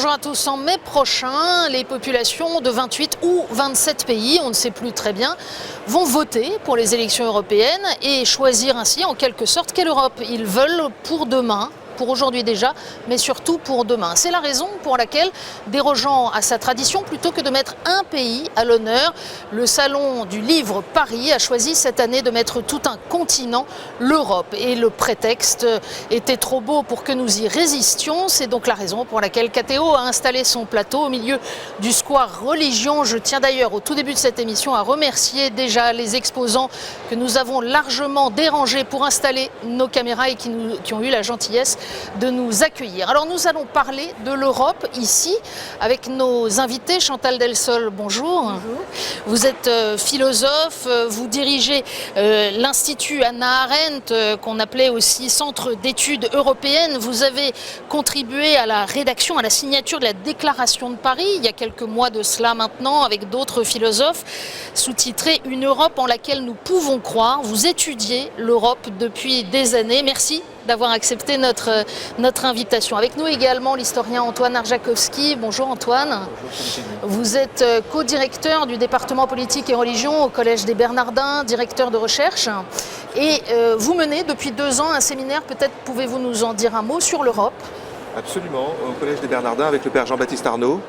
bonjour à tous. En mai prochain, les populations de 28 ou 27 pays, on ne sait plus très bien, vont voter pour les élections européennes et choisir ainsi en quelque sorte quelle Europe ils veulent pour demain. Pour aujourd'hui déjà, mais surtout pour demain. C'est la raison pour laquelle, dérogeant à sa tradition, plutôt que de mettre un pays à l'honneur, le Salon du Livre Paris a choisi cette année de mettre tout un continent, l'Europe. Et le prétexte était trop beau pour que nous y résistions. C'est donc la raison pour laquelle KTO a installé son plateau au milieu du square Religion. Je tiens d'ailleurs au tout début de cette émission à remercier déjà les exposants que nous avons largement dérangés pour installer nos caméras et qui ont eu la gentillesse de nous accueillir. Alors nous allons parler de l'Europe ici avec nos invités. Chantal Delsol, bonjour. Bonjour. Vous êtes philosophe, vous dirigez l'Institut Hannah Arendt, qu'on appelait aussi Centre d'études européennes. Vous avez contribué à la rédaction, à la signature de la Déclaration de Paris, il y a quelques mois de cela maintenant, avec d'autres philosophes, sous-titré « Une Europe en laquelle nous pouvons croire ». Vous étudiez l'Europe depuis des années. Merci d'avoir accepté notre invitation. Avec nous également l'historien Antoine Arjakovski. Bonjour Antoine. Bonjour. Vous êtes co-directeur du département politique et religion au Collège des Bernardins, directeur de recherche. Et vous menez depuis 2 ans un séminaire, peut-être pouvez-vous nous en dire un mot sur l'Europe? Absolument, au Collège des Bernardins avec le père Jean-Baptiste Arnaud.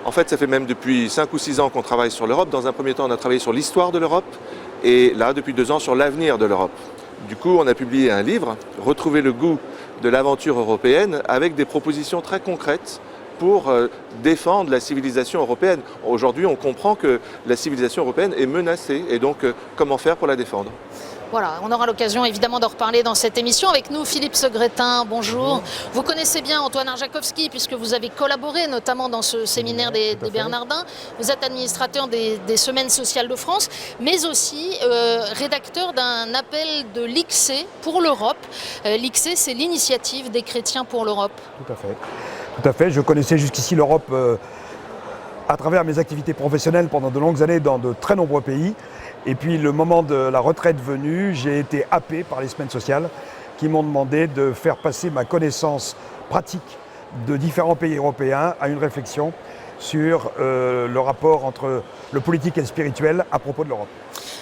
En fait, ça fait même depuis 5 ou 6 ans qu'on travaille sur l'Europe. Dans un premier temps, on a travaillé sur l'histoire de l'Europe et là, depuis 2 ans, sur l'avenir de l'Europe. Du coup, on a publié un livre, Retrouver le goût de l'aventure européenne, avec des propositions très concrètes pour défendre la civilisation européenne. Aujourd'hui, on comprend que la civilisation européenne est menacée et donc comment faire pour la défendre? Voilà, on aura l'occasion évidemment d'en reparler dans cette émission. Avec nous, Philippe Segretin, bonjour. Bonjour. Vous connaissez bien Antoine Arjakovski puisque vous avez collaboré notamment dans ce séminaire des Bernardins. Vous êtes administrateur des Semaines sociales de France, mais aussi rédacteur d'un appel de l'ICSE pour l'Europe. L'ICSE, c'est l'initiative des chrétiens pour l'Europe. Tout à fait. Tout à fait. Je connaissais jusqu'ici l'Europe à travers mes activités professionnelles pendant de longues années dans de très nombreux pays. Et puis le moment de la retraite venu, j'ai été happé par les semaines sociales qui m'ont demandé de faire passer ma connaissance pratique de différents pays européens à une réflexion sur le rapport entre le politique et le spirituel à propos de l'Europe.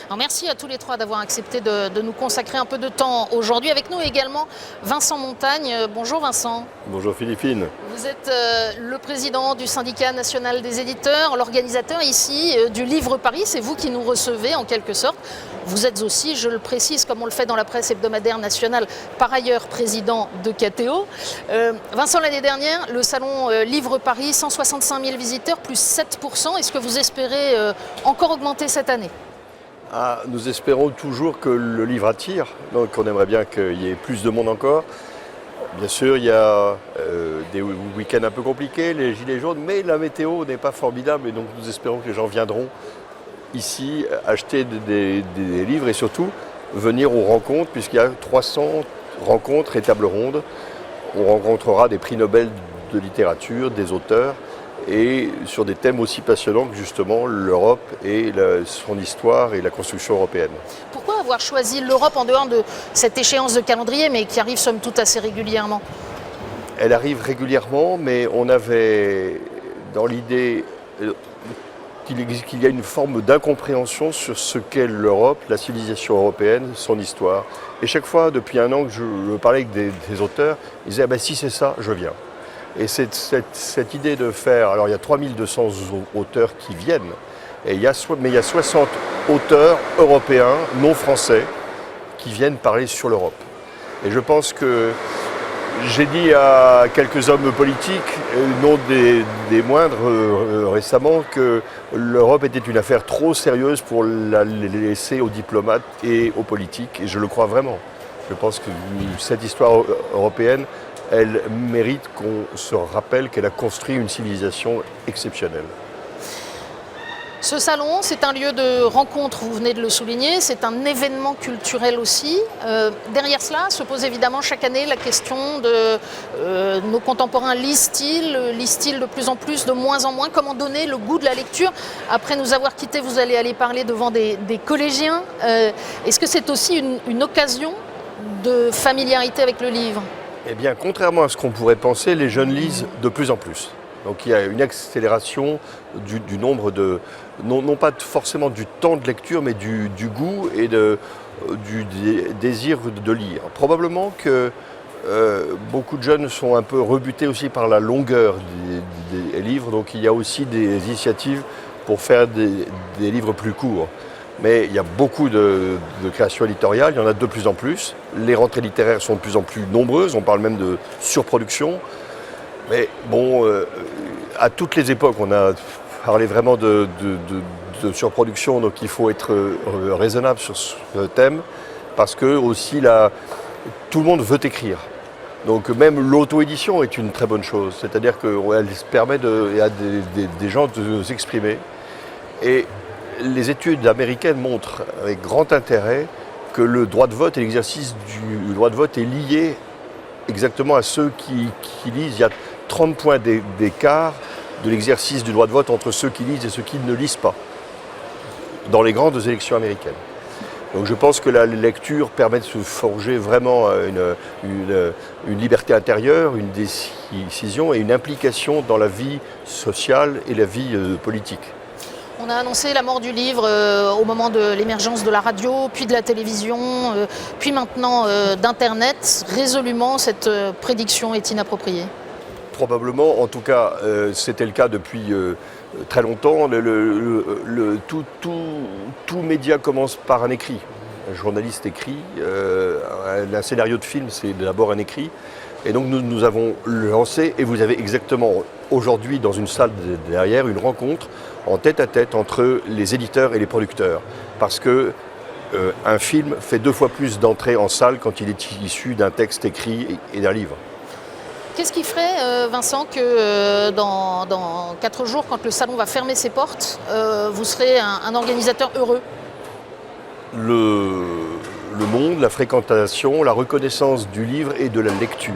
Alors merci à tous les trois d'avoir accepté de nous consacrer un peu de temps aujourd'hui. Avec nous également Vincent Montagne. Bonjour Vincent. Bonjour Philippine. Vous êtes le président du syndicat national des éditeurs, l'organisateur ici du Livre Paris. C'est vous qui nous recevez en quelque sorte. Vous êtes aussi, je le précise, comme on le fait dans la presse hebdomadaire nationale, par ailleurs président de KTO. Vincent, l'année dernière, le salon Livre Paris, 165 000 visiteurs, plus 7%. Est-ce que vous espérez encore augmenter cette année ? Nous espérons toujours que le livre attire, donc on aimerait bien qu'il y ait plus de monde encore. Bien sûr, il y a des week-ends un peu compliqués, les gilets jaunes, mais la météo n'est pas formidable et donc nous espérons que les gens viendront ici acheter des livres et surtout venir aux rencontres, puisqu'il y a 300 rencontres et tables rondes. On rencontrera des prix Nobel de littérature, des auteurs, et sur des thèmes aussi passionnants que justement l'Europe et son histoire et la construction européenne. Pourquoi avoir choisi l'Europe en dehors de cette échéance de calendrier, mais qui arrive somme toute assez régulièrement? Elle arrive régulièrement, mais on avait dans l'idée qu'il y a une forme d'incompréhension sur ce qu'est l'Europe, la civilisation européenne, son histoire. Et chaque fois, depuis 1 an que je parlais avec des auteurs, ils disaient « si c'est ça, je viens ». Et cette idée de faire, alors il y a 3200 auteurs qui viennent, mais il y a 60 auteurs européens, non français, qui viennent parler sur l'Europe. Et je pense que j'ai dit à quelques hommes politiques, non des moindres récemment, que l'Europe était une affaire trop sérieuse pour la laisser aux diplomates et aux politiques, et je le crois vraiment. Je pense que cette histoire européenne, elle mérite qu'on se rappelle qu'elle a construit une civilisation exceptionnelle. Ce salon, c'est un lieu de rencontre, vous venez de le souligner, c'est un événement culturel aussi. Derrière cela se pose évidemment chaque année la question de nos contemporains lisent-ils de plus en plus, de moins en moins? Comment donner le goût de la lecture? Après nous avoir quittés, vous allez aller parler devant des collégiens. Est-ce que c'est aussi une occasion de familiarité avec le livre? Eh bien, contrairement à ce qu'on pourrait penser, les jeunes lisent de plus en plus. Donc il y a une accélération du nombre de, non pas forcément du temps de lecture, mais du goût et du désir de lire. Probablement que beaucoup de jeunes sont un peu rebutés aussi par la longueur des livres, donc il y a aussi des initiatives pour faire des livres plus courts. Mais il y a beaucoup de créations éditoriales, il y en a de plus en plus. Les rentrées littéraires sont de plus en plus nombreuses, on parle même de surproduction. Mais bon, à toutes les époques, on a parlé vraiment de surproduction, donc il faut être raisonnable sur ce thème, parce que aussi tout le monde veut écrire. Donc même l'auto-édition est une très bonne chose, c'est-à-dire qu'elle permet à des gens de s'exprimer. Et les études américaines montrent avec grand intérêt que le droit de vote et l'exercice du droit de vote est lié exactement à ceux qui lisent. Il y a 30 points d'écart de l'exercice du droit de vote entre ceux qui lisent et ceux qui ne lisent pas dans les grandes élections américaines. Donc je pense que la lecture permet de se forger vraiment une liberté intérieure, une décision et une implication dans la vie sociale et la vie politique. On a annoncé la mort du livre au moment de l'émergence de la radio, puis de la télévision, puis maintenant d'Internet. Résolument, cette prédiction est inappropriée. Probablement, en tout cas, c'était le cas depuis très longtemps. Tout média commence par un écrit. Un journaliste écrit, un scénario de film, c'est d'abord un écrit. Et donc nous avons lancé, et vous avez exactement aujourd'hui dans une salle derrière, une rencontre en tête-à-tête entre les éditeurs et les producteurs. Parce que un film fait 2 fois plus d'entrées en salle quand il est issu d'un texte écrit et d'un livre. Qu'est-ce qui ferait, Vincent, que dans 4 jours, quand le salon va fermer ses portes, vous serez un organisateur heureux ? Le monde, la fréquentation, la reconnaissance du livre et de la lecture.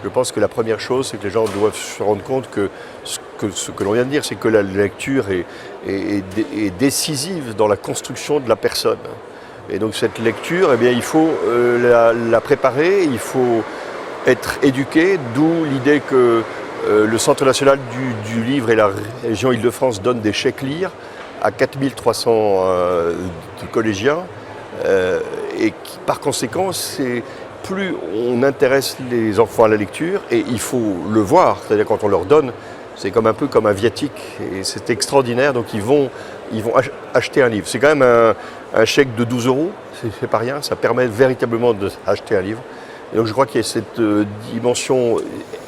Je pense que la première chose, c'est que les gens doivent se rendre compte que ce que l'on vient de dire, c'est que la lecture est décisive dans la construction de la personne. Et donc cette lecture, eh bien, il faut la préparer, il faut être éduqué, d'où l'idée que le Centre national du livre et la région Île-de-France donnent des chèques lire à 4300 collégiens. Et par conséquent, plus on intéresse les enfants à la lecture, et il faut le voir, c'est-à-dire quand on leur donne, c'est un peu comme un viatique, et c'est extraordinaire, donc ils vont acheter un livre. C'est quand même un chèque de 12 €, c'est pas rien, ça permet véritablement d'acheter un livre. Et donc je crois que cette dimension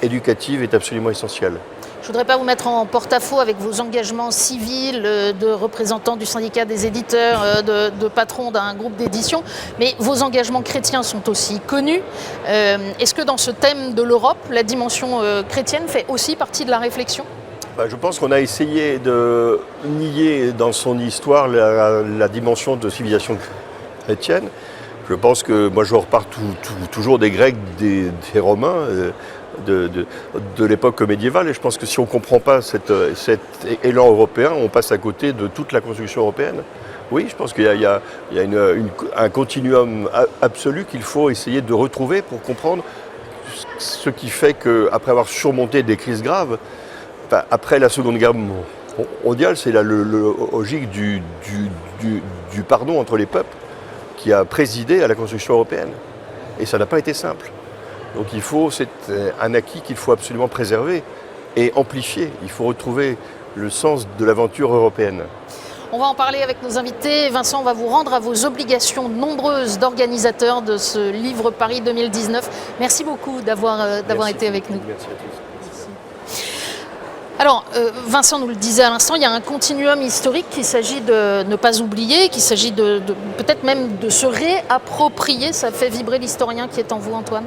éducative est absolument essentielle. Je ne voudrais pas vous mettre en porte-à-faux avec vos engagements civils de représentants du syndicat des éditeurs, de patrons d'un groupe d'édition, mais vos engagements chrétiens sont aussi connus. Est-ce que dans ce thème de l'Europe, la dimension chrétienne fait aussi partie de la réflexion ? Je pense qu'on a essayé de nier dans son histoire la dimension de civilisation chrétienne. Je pense que moi je repars toujours des Grecs, des Romains, de l'époque médiévale, et je pense que si on ne comprend pas cet élan européen, on passe à côté de toute la construction européenne. Oui, je pense qu'il y a un continuum absolu qu'il faut essayer de retrouver pour comprendre ce qui fait qu'après avoir surmonté des crises graves, après la Seconde Guerre mondiale, c'est la logique du pardon entre les peuples qui a présidé à la construction européenne. Et ça n'a pas été simple. Donc c'est un acquis qu'il faut absolument préserver et amplifier. Il faut retrouver le sens de l'aventure européenne. On va en parler avec nos invités. Vincent, on va vous rendre à vos obligations nombreuses d'organisateurs de ce livre Paris 2019. Merci beaucoup d'avoir été avec nous. Merci à tous. Alors, Vincent nous le disait à l'instant, il y a un continuum historique qu'il s'agit de ne pas oublier, qu'il s'agit peut-être même de se réapproprier. Ça fait vibrer l'historien qui est en vous, Antoine.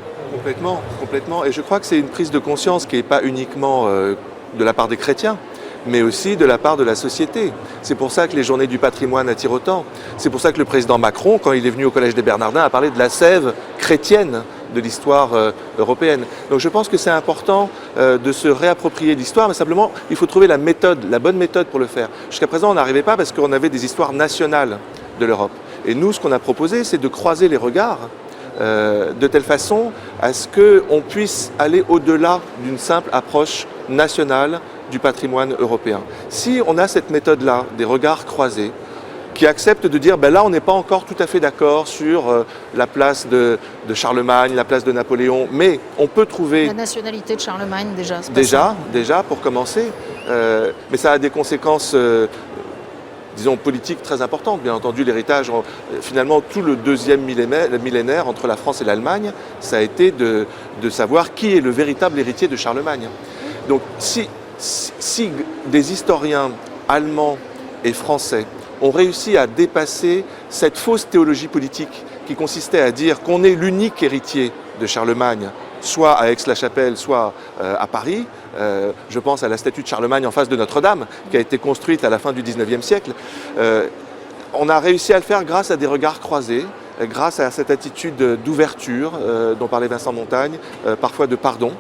Complètement. Et je crois que c'est une prise de conscience qui n'est pas uniquement de la part des chrétiens, mais aussi de la part de la société. C'est pour ça que les journées du patrimoine attirent autant. C'est pour ça que le président Macron, quand il est venu au Collège des Bernardins, a parlé de la sève chrétienne de l'histoire européenne. Donc je pense que c'est important de se réapproprier l'histoire, mais simplement il faut trouver la bonne méthode pour le faire. Jusqu'à présent, on n'arrivait pas parce qu'on avait des histoires nationales de l'Europe. Et nous, ce qu'on a proposé, c'est de croiser les regards de telle façon à ce qu'on puisse aller au-delà d'une simple approche nationale du patrimoine européen. Si on a cette méthode-là, des regards croisés, qui acceptent de dire, ben là on n'est pas encore tout à fait d'accord sur la place de Charlemagne, la place de Napoléon, mais on peut trouver... La nationalité de Charlemagne déjà, Déjà, pour commencer, mais ça a des conséquences, disons, politiques très importantes. Bien entendu, l'héritage, finalement, tout le deuxième millénaire entre la France et l'Allemagne, ça a été de savoir qui est le véritable héritier de Charlemagne. Donc, si des historiens allemands et français ont réussi à dépasser cette fausse théologie politique qui consistait à dire qu'on est l'unique héritier de Charlemagne, soit à Aix-la-Chapelle, soit à Paris. Je pense à la statue de Charlemagne en face de Notre-Dame, qui a été construite à la fin du XIXe siècle. On a réussi à le faire grâce à des regards croisés, grâce à cette attitude d'ouverture dont parlait Vincent Montagne, parfois de pardon.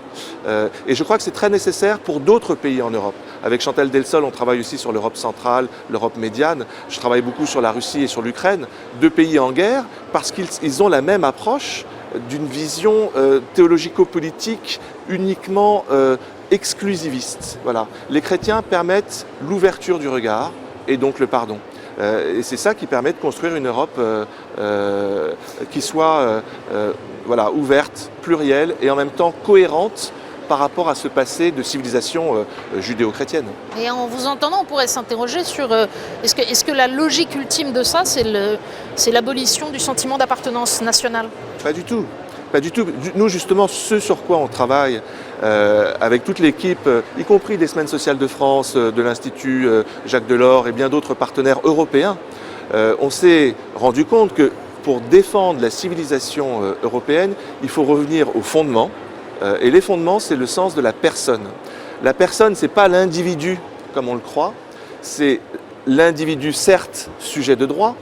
Et je crois que c'est très nécessaire pour d'autres pays en Europe. Avec Chantal Delsol, on travaille aussi sur l'Europe centrale, l'Europe médiane. Je travaille beaucoup sur la Russie et sur l'Ukraine, deux pays en guerre, parce qu'ils ont la même approche d'une vision théologico-politique uniquement exclusiviste. Voilà. Les chrétiens permettent l'ouverture du regard et donc le pardon. Et c'est ça qui permet de construire une Europe qui soit voilà, ouverte, plurielle et en même temps cohérente par rapport à ce passé de civilisation judéo-chrétienne. Et en vous entendant, on pourrait s'interroger sur est-ce que la logique ultime de ça, c'est l'abolition du sentiment d'appartenance nationale? Pas du tout. Pas du tout. Nous, justement, ce sur quoi on travaille avec toute l'équipe, y compris des Semaines sociales de France, de l'Institut Jacques Delors et bien d'autres partenaires européens, on s'est rendu compte que pour défendre la civilisation européenne, il faut revenir aux fondements. Et les fondements, c'est le sens de la personne. La personne, ce n'est pas l'individu, comme on le croit, c'est l'individu, certes, sujet de droit,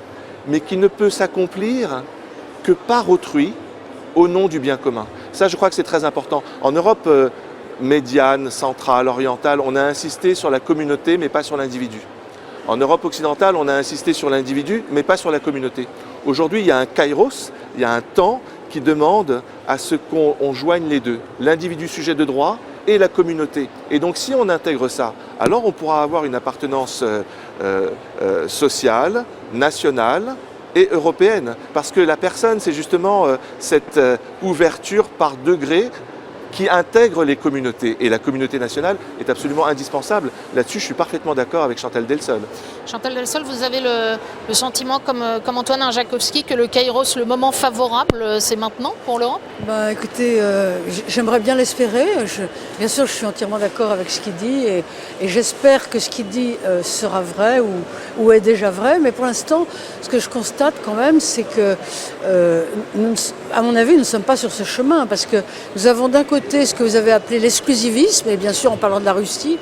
mais qui ne peut s'accomplir que par autrui, au nom du bien commun. Ça, je crois que c'est très important. En Europe médiane, centrale, orientale, on a insisté sur la communauté, mais pas sur l'individu. En Europe occidentale, on a insisté sur l'individu, mais pas sur la communauté. Aujourd'hui, il y a un kairos, il y a un temps qui demande à ce qu'on joigne les deux, l'individu sujet de droit et la communauté. Et donc, si on intègre ça, alors on pourra avoir une appartenance sociale, nationale, et européenne, parce que la personne, c'est justement cette ouverture par degré qui intègre les communautés. Et la communauté nationale est absolument indispensable. Là-dessus, je suis parfaitement d'accord avec Chantal Delsol. Chantal Delsol, vous avez le sentiment, comme Antoine Arjakovski, que le Kairos, le moment favorable, c'est maintenant pour l'Europe? Bah, écoutez, j'aimerais bien l'espérer. Bien sûr, je suis entièrement d'accord avec ce qu'il dit et j'espère que ce qu'il dit sera vrai ou est déjà vrai. Mais pour l'instant, ce que je constate quand même, c'est que, à mon avis, nous ne sommes pas sur ce chemin parce que nous avons d'un côté ce que vous avez appelé l'exclusivisme, et bien sûr en parlant de la Russie,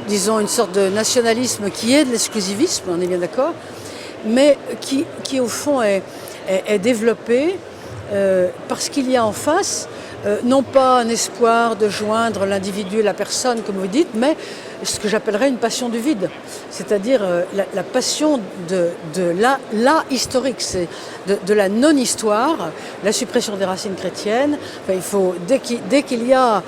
disons une sorte de nationalisme qui est de l'exclusivisme, on est bien d'accord, mais qui au fond est développé parce qu'il y a en face non pas un espoir de joindre l'individu et la personne, comme vous dites, mais ce que j'appellerais une passion du vide, c'est-à-dire la passion de la historique, c'est de la non-histoire, la suppression des racines chrétiennes. Enfin, il faut, dès qu'il y a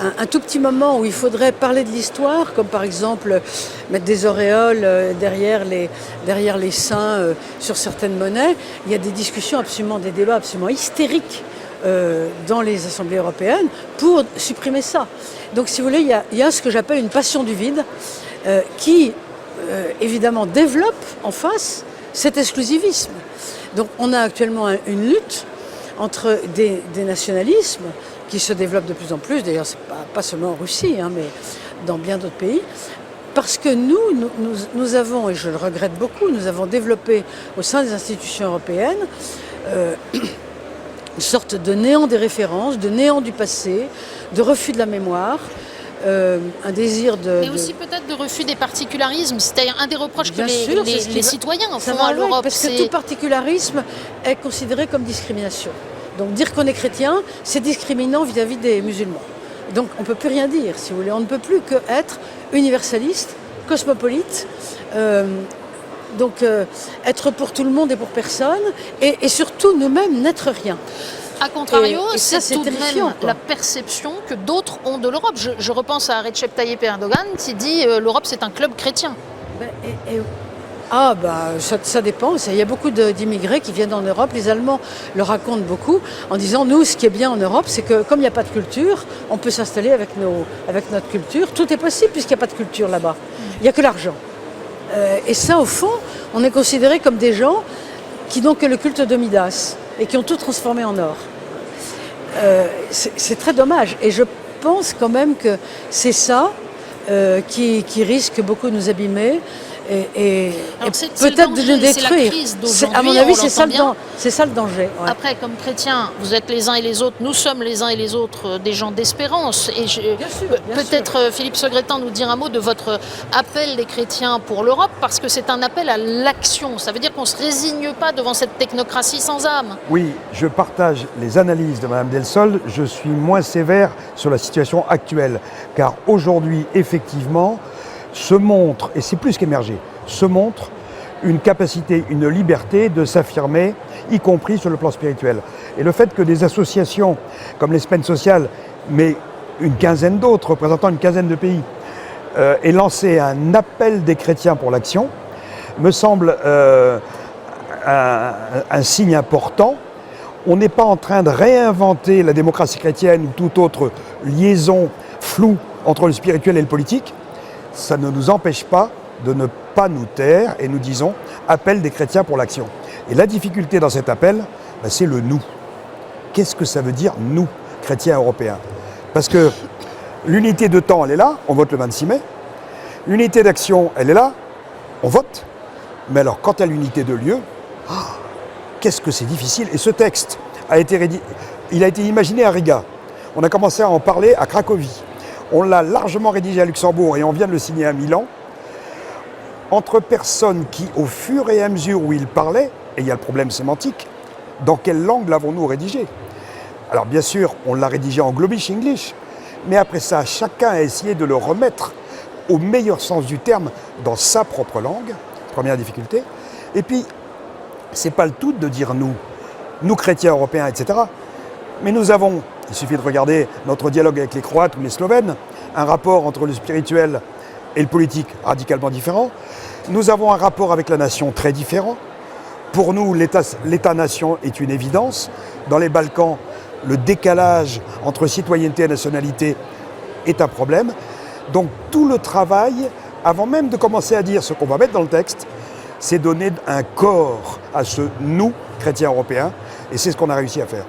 un tout petit moment où il faudrait parler de l'histoire, comme par exemple mettre des auréoles derrière les saints sur certaines monnaies, il y a des discussions des débats absolument hystériques dans les assemblées européennes pour supprimer ça. Donc si vous voulez, il y a ce que j'appelle une passion du vide qui évidemment développe en face cet exclusivisme. Donc on a actuellement une lutte entre des nationalismes qui se développent de plus en plus, d'ailleurs c'est pas seulement en Russie, hein, mais dans bien d'autres pays, parce que nous avons, et je le regrette beaucoup, nous avons développé au sein des institutions européennes une sorte de néant des références, de néant du passé, de refus de la mémoire, un désir de... Mais aussi peut-être de refus des particularismes, c'est-à-dire un des reproches que les citoyens font à l'Europe. Parce que tout particularisme est considéré comme discrimination. Donc dire qu'on est chrétien, c'est discriminant vis-à-vis des musulmans. Donc on ne peut plus rien dire, si vous voulez. On ne peut plus qu'être universaliste, cosmopolite, donc être pour tout le monde et pour personne, et surtout nous-mêmes n'être rien. A contrario, Et ça, c'est tout de terrifiant, même quoi. la perception que d'autres ont de l'Europe. Je repense à Recep Tayyip Erdogan qui dit l'Europe c'est un club chrétien. Ben, ça dépend. Il y a beaucoup d'immigrés qui viennent en Europe. Les Allemands le racontent beaucoup en disant, nous, ce qui est bien en Europe, c'est que comme il n'y a pas de culture, on peut s'installer avec notre culture. Tout est possible puisqu'il n'y a pas de culture là-bas. Il n'y a que l'argent. Et ça, au fond, on est considérés comme des gens qui n'ont que le culte de Midas et qui ont tout transformé en or. C'est très dommage. Et je pense quand même que c'est ça qui risque beaucoup de nous abîmer et peut-être de nous détruire. À mon avis, c'est ça le danger. Ouais. Après, comme chrétiens, vous êtes les uns et les autres, nous sommes les uns et les autres des gens d'espérance. Et peut-être Philippe Segretan nous dire un mot de votre appel des chrétiens pour l'Europe, parce que c'est un appel à l'action. Ça veut dire qu'on ne se résigne pas devant cette technocratie sans âme. Oui, je partage les analyses de Mme Delsol. Je suis moins sévère sur la situation actuelle, car aujourd'hui, effectivement, se montre, et c'est plus qu'émerger, se montre une capacité, une liberté de s'affirmer, y compris sur le plan spirituel. Et le fait que des associations comme l'Espagne sociale, mais une quinzaine d'autres, représentant une quinzaine de pays, aient lancé un appel des chrétiens pour l'action, me semble un signe important. On n'est pas en train de réinventer la démocratie chrétienne ou toute autre liaison floue entre le spirituel et le politique. Ça ne nous empêche pas de ne pas nous taire et nous disons appel des chrétiens pour l'action. Et la difficulté dans cet appel, c'est le nous. Qu'est-ce que ça veut dire nous, chrétiens européens? Parce que l'unité de temps, elle est là, on vote le 26 mai. L'unité d'action, elle est là, on vote. Mais alors, quant à l'unité de lieu, qu'est-ce que c'est difficile. Et ce texte a été imaginé à Riga. On a commencé à en parler à Cracovie. On l'a largement rédigé à Luxembourg et on vient de le signer à Milan. Entre personnes qui, au fur et à mesure où ils parlaient, et il y a le problème sémantique, dans quelle langue l'avons-nous rédigé? Alors bien sûr, on l'a rédigé en Globish English, mais après ça, chacun a essayé de le remettre au meilleur sens du terme dans sa propre langue, première difficulté. Et puis, c'est pas le tout de dire nous chrétiens européens, etc. Mais nous avons, il suffit de regarder notre dialogue avec les Croates ou les Slovènes, un rapport entre le spirituel et le politique radicalement différent. Nous avons un rapport avec la nation très différent. Pour nous, l'État-nation est une évidence. Dans les Balkans, le décalage entre citoyenneté et nationalité est un problème. Donc tout le travail, avant même de commencer à dire ce qu'on va mettre dans le texte, c'est donner un corps à ce nous, chrétiens européens, et c'est ce qu'on a réussi à faire.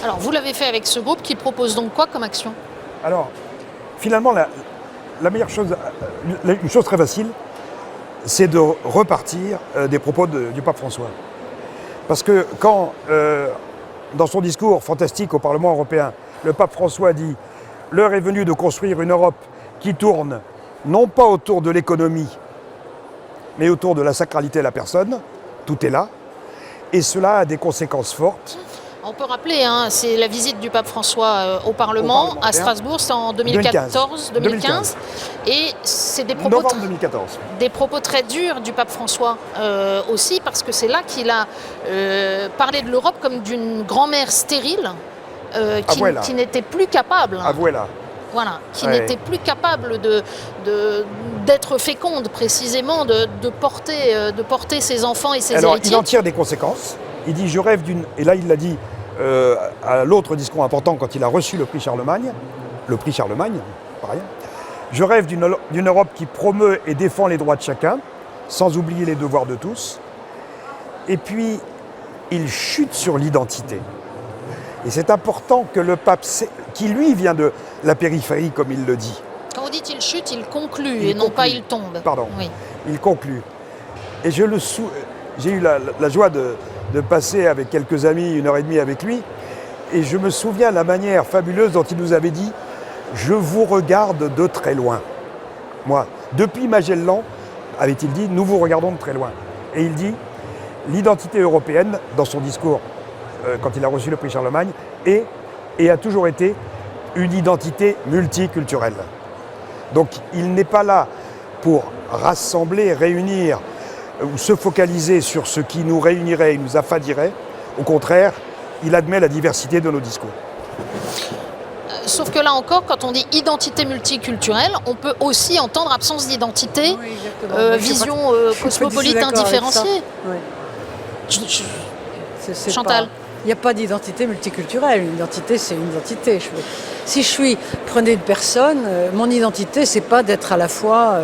Alors, vous l'avez fait avec ce groupe qui propose donc quoi comme action? Alors, finalement, la meilleure chose, une chose très facile, c'est de repartir des propos du pape François. Parce que quand, dans son discours fantastique au Parlement européen, le pape François dit « L'heure est venue de construire une Europe qui tourne non pas autour de l'économie, mais autour de la sacralité de la personne », tout est là, et cela a des conséquences fortes. On peut rappeler, c'est la visite du pape François au Parlement à Strasbourg, c'est en 2015. Et c'est des propos très durs du pape François aussi, parce que c'est là qu'il a parlé de l'Europe comme d'une grand-mère stérile qui n'était plus capable. Voilà, qui n'était plus capable d'être féconde précisément, de porter ses enfants et ses héritiers. Alors, il en tire des conséquences. Il dit, je rêve d'une... Et là, il l'a dit à l'autre discours important quand il a reçu le prix Charlemagne, par ailleurs. Je rêve d'une Europe qui promeut et défend les droits de chacun, sans oublier les devoirs de tous. Et puis, il chute sur l'identité. Et c'est important que le pape, qui lui vient de la périphérie, comme il le dit. Quand vous dites il chute, il conclut, non pas il tombe. Pardon, oui. Il conclut. Et j'ai eu la joie de passer avec quelques amis 1h30 avec lui. Et je me souviens de la manière fabuleuse dont il nous avait dit « Je vous regarde de très loin ». Moi, depuis Magellan, avait-il dit, nous vous regardons de très loin. Et il dit « L'identité européenne, dans son discours, quand il a reçu le prix Charlemagne, est et a toujours été une identité multiculturelle. Donc il n'est pas là pour rassembler, réunir ou se focaliser sur ce qui nous réunirait et nous affadirait. Au contraire, il admet la diversité de nos discours. Sauf que là encore, quand on dit identité multiculturelle, on peut aussi entendre absence d'identité, Oui, exactement. vision Je suis pas cosmopolite d'accord avec ça. indifférenciée. Oui. C'est Chantal. pas- Il n'y a pas d'identité multiculturelle. Une identité, c'est une identité. Prenez une personne, mon identité, c'est pas d'être à la fois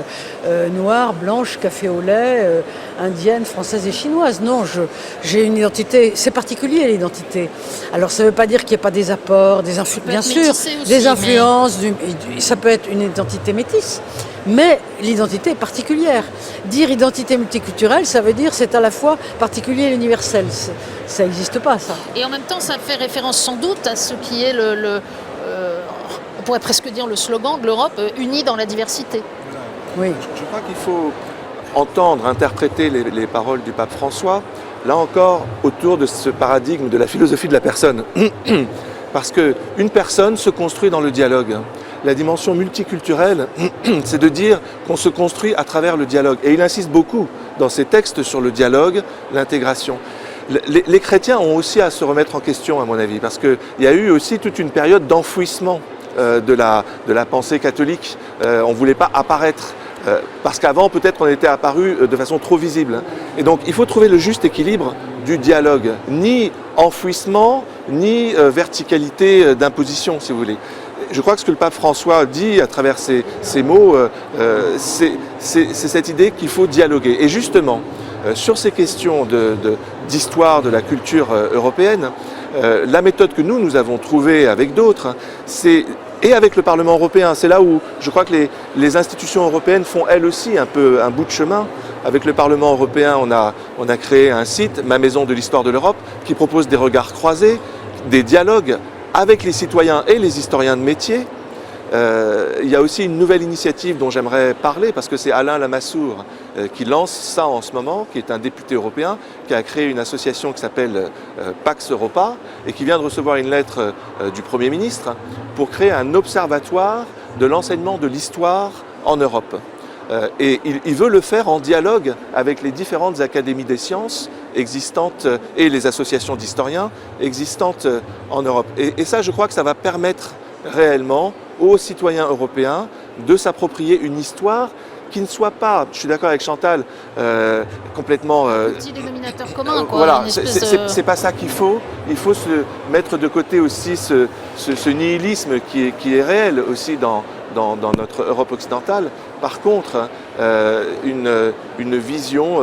noire, blanche, café au lait, indienne, française et chinoise. Non, j'ai une identité. C'est particulier l'identité. Alors ça ne veut pas dire qu'il n'y a pas des apports, des influences, bien sûr, métissé aussi, des influences. Ça peut être une identité métisse. Mais l'identité est particulière. Dire identité multiculturelle, ça veut dire c'est à la fois particulier et universel. Ça n'existe pas, ça. Et en même temps, ça fait référence sans doute à ce qui est on pourrait presque dire le slogan de l'Europe, unie dans la diversité. Oui. Je crois qu'il faut entendre, interpréter les paroles du pape François, là encore, autour de ce paradigme de la philosophie de la personne. Parce qu'une personne se construit dans le dialogue. La dimension multiculturelle, c'est de dire qu'on se construit à travers le dialogue. Et il insiste beaucoup dans ses textes sur le dialogue, l'intégration. Les chrétiens ont aussi à se remettre en question, à mon avis, parce qu'il y a eu aussi toute une période d'enfouissement de la pensée catholique. On ne voulait pas apparaître, parce qu'avant, peut-être, on était apparu de façon trop visible. Et donc, il faut trouver le juste équilibre du dialogue. Ni enfouissement, ni verticalité d'imposition, si vous voulez. Je crois que ce que le pape François dit à travers ces mots, c'est cette idée qu'il faut dialoguer. Et justement, sur ces questions d'histoire de la culture européenne, la méthode que nous avons trouvée avec d'autres, et avec le Parlement européen, c'est là où je crois que les institutions européennes font elles aussi un bout de chemin. Avec le Parlement européen, on a créé un site, Ma Maison de l'Histoire de l'Europe, qui propose des regards croisés, des dialogues avec les citoyens et les historiens de métier. Il y a aussi une nouvelle initiative dont j'aimerais parler, parce que c'est Alain Lamassoure qui lance ça en ce moment, qui est un député européen, qui a créé une association qui s'appelle Pax Europa, et qui vient de recevoir une lettre du Premier ministre pour créer un observatoire de l'enseignement de l'histoire en Europe. Et il veut le faire en dialogue avec les différentes académies des sciences existantes et les associations d'historiens existantes en Europe. Et ça, je crois que ça va permettre réellement aux citoyens européens de s'approprier une histoire qui ne soit pas, je suis d'accord avec Chantal, complètement... Petit dénominateur commun, quoi. Voilà, une espèce de- c'est pas ça qu'il faut. Il faut se mettre de côté aussi ce nihilisme qui est réel aussi dans notre Europe occidentale. Par contre, une vision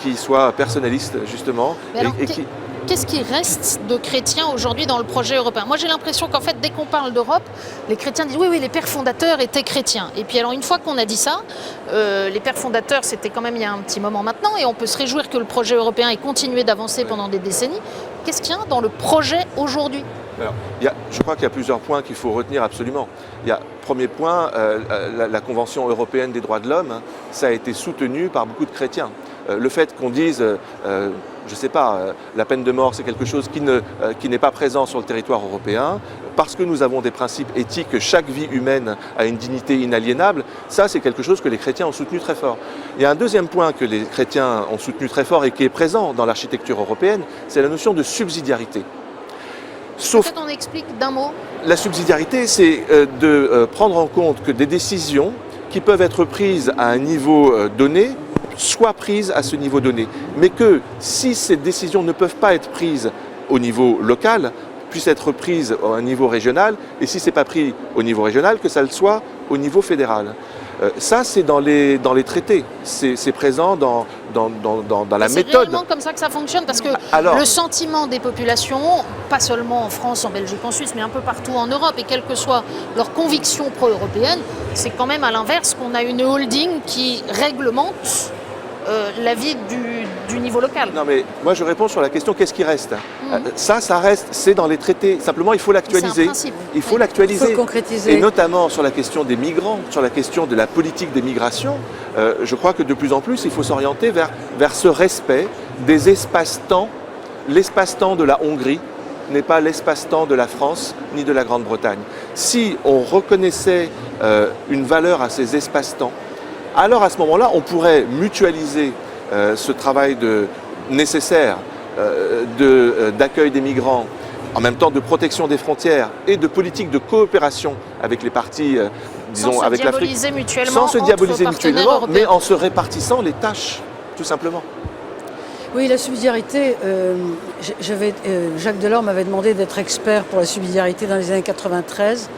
qui soit personnaliste, justement. Mais alors, qu'est-ce qui reste de chrétiens aujourd'hui dans le projet européen? Moi, j'ai l'impression qu'en fait, dès qu'on parle d'Europe, les chrétiens disent oui, les pères fondateurs étaient chrétiens. Et puis alors, une fois qu'on a dit ça, les pères fondateurs, c'était quand même il y a un petit moment maintenant, et on peut se réjouir que le projet européen ait continué d'avancer pendant des décennies. Qu'est-ce qu'il y a dans le projet aujourd'hui? Alors, je crois qu'il y a plusieurs points qu'il faut retenir absolument. Premier point, la Convention européenne des droits de l'homme, ça a été soutenu par beaucoup de chrétiens. Le fait qu'on dise, je ne sais pas, la peine de mort, c'est quelque chose qui n'est pas présent sur le territoire européen, parce que nous avons des principes éthiques, que chaque vie humaine a une dignité inaliénable, ça c'est quelque chose que les chrétiens ont soutenu très fort. Il y a un deuxième point que les chrétiens ont soutenu très fort et qui est présent dans l'architecture européenne, c'est la notion de subsidiarité. Sauf qu'on explique d'un mot. La subsidiarité, c'est de prendre en compte que des décisions qui peuvent être prises à un niveau donné soient prises à ce niveau donné. Mais que si ces décisions ne peuvent pas être prises au niveau local, puissent être prises à un niveau régional, et si ce n'est pas pris au niveau régional, que ça le soit au niveau fédéral. Ça, c'est dans les traités, c'est présent dans la méthode. C'est réellement comme ça que ça fonctionne, parce que le sentiment des populations, pas seulement en France, en Belgique, en Suisse, mais un peu partout en Europe, et quelles que soient leurs convictions pro-européennes, c'est quand même à l'inverse qu'on a une holding qui réglemente la vie du niveau local. Non, mais moi je réponds sur la question qu'est-ce qui reste. Ça reste, c'est dans les traités. Simplement, il faut l'actualiser. C'est un principe. Il faut l'actualiser. Il faut le concrétiser. Et notamment sur la question des migrants, sur la question de la politique des migrations, je crois que de plus en plus, il faut s'orienter vers ce respect des espaces-temps. L'espace-temps de la Hongrie n'est pas l'espace-temps de la France ni de la Grande-Bretagne. Si on reconnaissait une valeur à ces espaces-temps, alors à ce moment-là, on pourrait mutualiser ce travail nécessaire d'accueil des migrants en même temps de protection des frontières et de politique de coopération avec les parties, disons, avec l'Afrique. Sans se diaboliser mutuellement, mais en se répartissant les tâches, tout simplement. Oui, la subsidiarité, Jacques Delors m'avait demandé d'être expert pour la subsidiarité dans les années 93.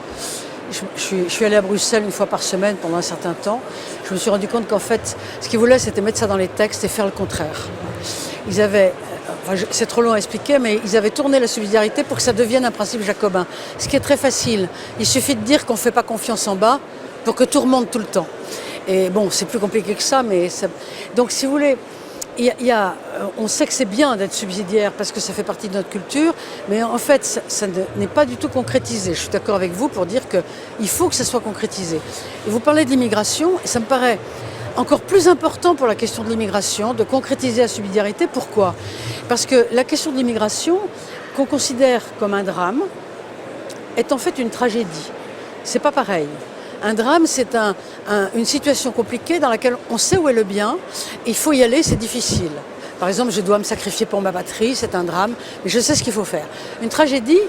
Je suis allé à Bruxelles une fois par semaine pendant un certain temps. Je me suis rendu compte qu'en fait, ce qu'ils voulaient, c'était mettre ça dans les textes et faire le contraire. Ils avaient, c'est trop long à expliquer, mais ils avaient tourné la subsidiarité pour que ça devienne un principe jacobin. Ce qui est très facile. Il suffit de dire qu'on ne fait pas confiance en bas pour que tout remonte tout le temps. Et bon, c'est plus compliqué que ça, mais ça... Donc si vous voulez, on sait que c'est bien d'être subsidiaire parce que ça fait partie de notre culture, mais en fait, ça n'est pas du tout concrétisé. Je suis d'accord avec vous pour dire qu'il faut que ça soit concrétisé. Et vous parlez de l'immigration, et ça me paraît encore plus important pour la question de l'immigration, de concrétiser la subsidiarité. Pourquoi ? Parce que la question de l'immigration, qu'on considère comme un drame, est en fait une tragédie. C'est pas pareil. Un drame, c'est une situation compliquée dans laquelle on sait où est le bien, il faut y aller, c'est difficile. Par exemple, je dois me sacrifier pour ma patrie, c'est un drame, mais je sais ce qu'il faut faire. Une tragédie,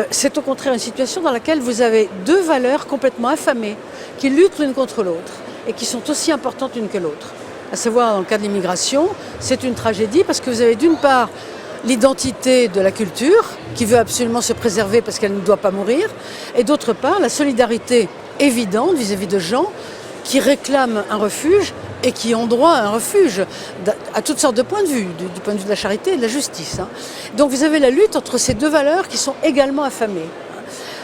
c'est au contraire une situation dans laquelle vous avez deux valeurs complètement affamées, qui luttent l'une contre l'autre, et qui sont aussi importantes l'une que l'autre. À savoir, dans le cas de l'immigration, c'est une tragédie parce que vous avez d'une part l'identité de la culture, qui veut absolument se préserver parce qu'elle ne doit pas mourir, et d'autre part, la solidarité évidente vis-à-vis de gens qui réclament un refuge et qui ont droit à un refuge à toutes sortes de points de vue, du point de vue de la charité et de la justice. Donc vous avez la lutte entre ces deux valeurs qui sont également affamées.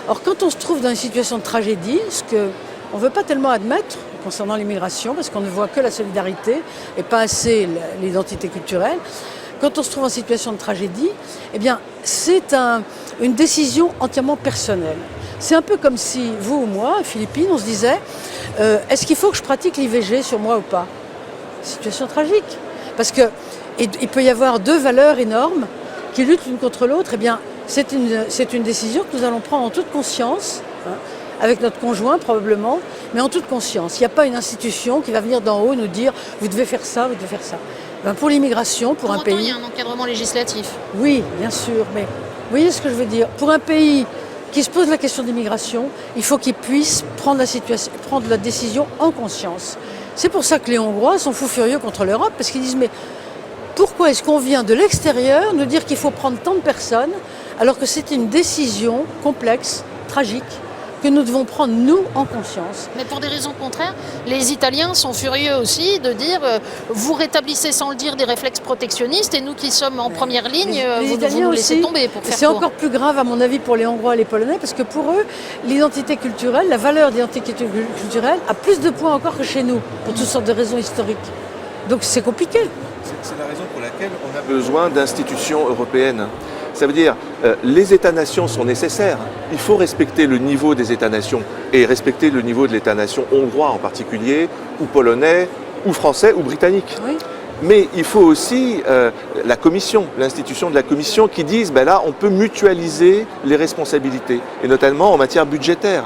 Or, quand on se trouve dans une situation de tragédie, ce qu'on ne veut pas tellement admettre concernant l'immigration, parce qu'on ne voit que la solidarité et pas assez l'identité culturelle, quand on se trouve en situation de tragédie, eh bien, c'est une décision entièrement personnelle. C'est un peu comme si, vous ou moi, Philippine, on se disait est-ce qu'il faut que je pratique l'IVG sur moi ou pas ? Situation tragique. Parce qu'il peut y avoir deux valeurs énormes qui luttent l'une contre l'autre. Eh bien, c'est une décision que nous allons prendre en toute conscience, avec notre conjoint probablement, mais en toute conscience. Il n'y a pas une institution qui va venir d'en haut nous dire vous devez faire ça, vous devez faire ça. Ben, pour l'immigration, pour un pays... il y a un encadrement législatif. Oui, bien sûr, mais vous voyez ce que je veux dire ? Pour un pays qui se pose la question d'immigration, il faut qu'il puisse prendre la décision en conscience. C'est pour ça que les Hongrois sont fous furieux contre l'Europe, parce qu'ils disent mais pourquoi est-ce qu'on vient de l'extérieur nous dire qu'il faut prendre tant de personnes, alors que c'est une décision complexe, tragique, que nous devons prendre, nous, en conscience. Mais pour des raisons contraires, les Italiens sont furieux aussi de dire vous rétablissez sans le dire des réflexes protectionnistes et nous qui sommes en première ligne, vous nous laissez tomber pour faire c'est encore plus grave à mon avis pour les Hongrois et les Polonais parce que pour eux, l'identité culturelle, la valeur d'identité culturelle a plus de poids encore que chez nous, pour toutes sortes de raisons historiques. Donc c'est compliqué. C'est la raison pour laquelle on a besoin d'institutions européennes. Ça veut dire les États-nations sont nécessaires. Il faut respecter le niveau des États-nations et respecter le niveau de l'État-nation hongrois en particulier, ou polonais, ou français, ou britannique. Oui. Mais il faut aussi la Commission, l'institution de la Commission qui dise ben là on peut mutualiser les responsabilités, et notamment en matière budgétaire.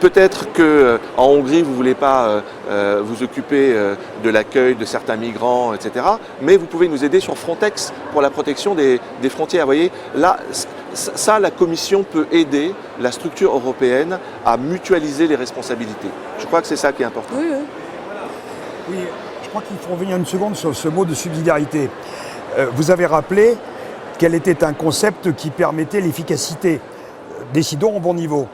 Peut-être qu'en Hongrie, vous ne voulez pas vous occuper de l'accueil de certains migrants, etc. Mais vous pouvez nous aider sur Frontex pour la protection des frontières. Vous voyez, là, ça, la Commission peut aider la structure européenne à mutualiser les responsabilités. Je crois que c'est ça qui est important. Oui, oui. Oui, je crois qu'il faut revenir une seconde sur ce mot de subsidiarité. Vous avez rappelé quel était un concept qui permettait l'efficacité. Décidons au bon niveau.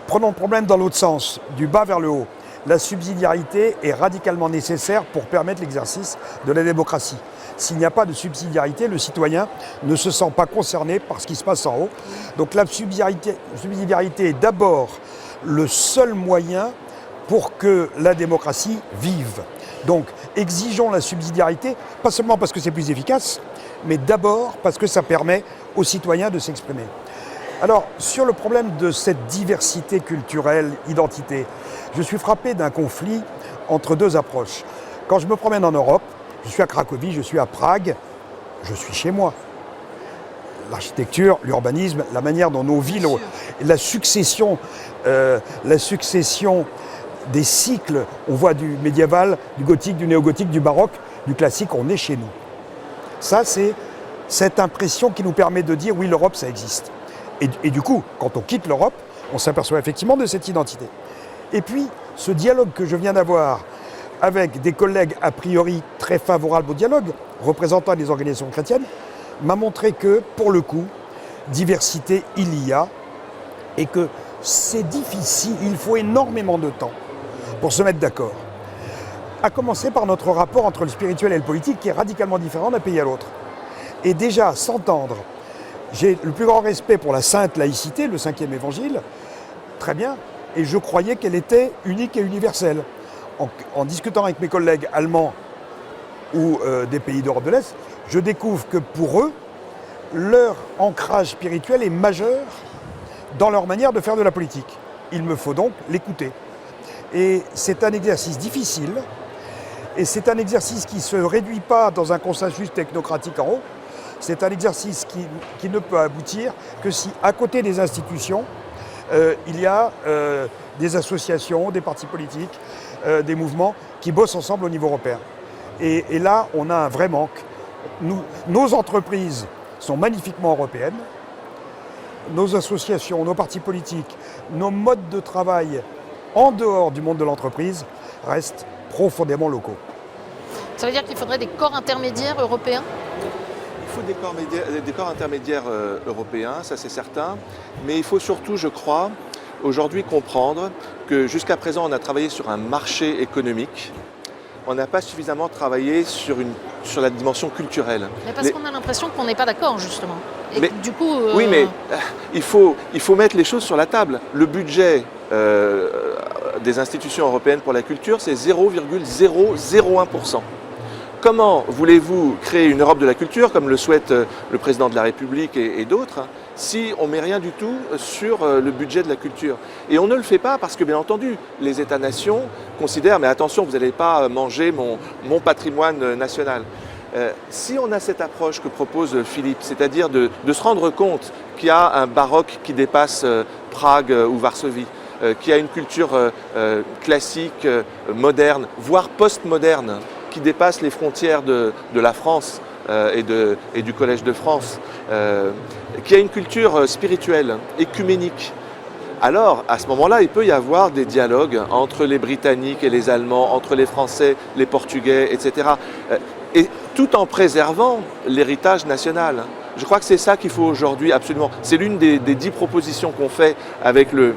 Prenons le problème dans l'autre sens, du bas vers le haut. La subsidiarité est radicalement nécessaire pour permettre l'exercice de la démocratie. S'il n'y a pas de subsidiarité, le citoyen ne se sent pas concerné par ce qui se passe en haut. Donc la subsidiarité est d'abord le seul moyen pour que la démocratie vive. Donc exigeons la subsidiarité, pas seulement parce que c'est plus efficace, mais d'abord parce que ça permet aux citoyens de s'exprimer. Alors, sur le problème de cette diversité culturelle, identité, je suis frappé d'un conflit entre deux approches. Quand je me promène en Europe, je suis à Cracovie, je suis à Prague, je suis chez moi. L'architecture, l'urbanisme, la manière dont nos villes, la succession des cycles, on voit du médiéval, du gothique, du néo-gothique, du baroque, du classique, on est chez nous. Ça, c'est cette impression qui nous permet de dire oui, l'Europe, ça existe. Et du coup, quand on quitte l'Europe, on s'aperçoit effectivement de cette identité. Et puis, ce dialogue que je viens d'avoir avec des collègues a priori très favorables au dialogue, représentant des organisations chrétiennes, m'a montré que, pour le coup, diversité il y a, et que c'est difficile, il faut énormément de temps pour se mettre d'accord. À commencer par notre rapport entre le spirituel et le politique, qui est radicalement différent d'un pays à l'autre. Et déjà, s'entendre, j'ai le plus grand respect pour la sainte laïcité, le 5e évangile, très bien, et je croyais qu'elle était unique et universelle. En discutant avec mes collègues allemands ou des pays d'Europe de l'Est, je découvre que pour eux, leur ancrage spirituel est majeur dans leur manière de faire de la politique. Il me faut donc l'écouter. Et c'est un exercice difficile, et c'est un exercice qui ne se réduit pas dans un consensus technocratique en haut, c'est un exercice qui ne peut aboutir que si, à côté des institutions, il y a des associations, des partis politiques, des mouvements qui bossent ensemble au niveau européen. Et là, on a un vrai manque. Nos entreprises sont magnifiquement européennes. Nos associations, nos partis politiques, nos modes de travail en dehors du monde de l'entreprise restent profondément locaux. Ça veut dire qu'il faudrait des corps intermédiaires européens ? Il faut des corps intermédiaires européens, ça c'est certain, mais il faut surtout, je crois, aujourd'hui comprendre que jusqu'à présent on a travaillé sur un marché économique, on n'a pas suffisamment travaillé sur la dimension culturelle. Mais parce qu'on a l'impression qu'on n'est pas d'accord justement. Et mais, du coup, oui, mais il faut mettre les choses sur la table. Le budget des institutions européennes pour la culture, c'est 0,001%. Comment voulez-vous créer une Europe de la culture, comme le souhaite le président de la République et d'autres, si on ne met rien du tout sur le budget de la culture? Et on ne le fait pas parce que, bien entendu, les États-nations considèrent, mais attention, vous n'allez pas manger mon patrimoine national. Si on a cette approche que propose Philippe, c'est-à-dire de se rendre compte qu'il y a un baroque qui dépasse Prague ou Varsovie, qu'il y a une culture classique, moderne, voire post-moderne, qui dépasse les frontières de la France et du Collège de France, qui a une culture spirituelle, écuménique. Alors, à ce moment-là, il peut y avoir des dialogues entre les Britanniques et les Allemands, entre les Français, les Portugais, etc. Et tout en préservant l'héritage national. Je crois que c'est ça qu'il faut aujourd'hui absolument. C'est l'une des 10 propositions qu'on fait avec le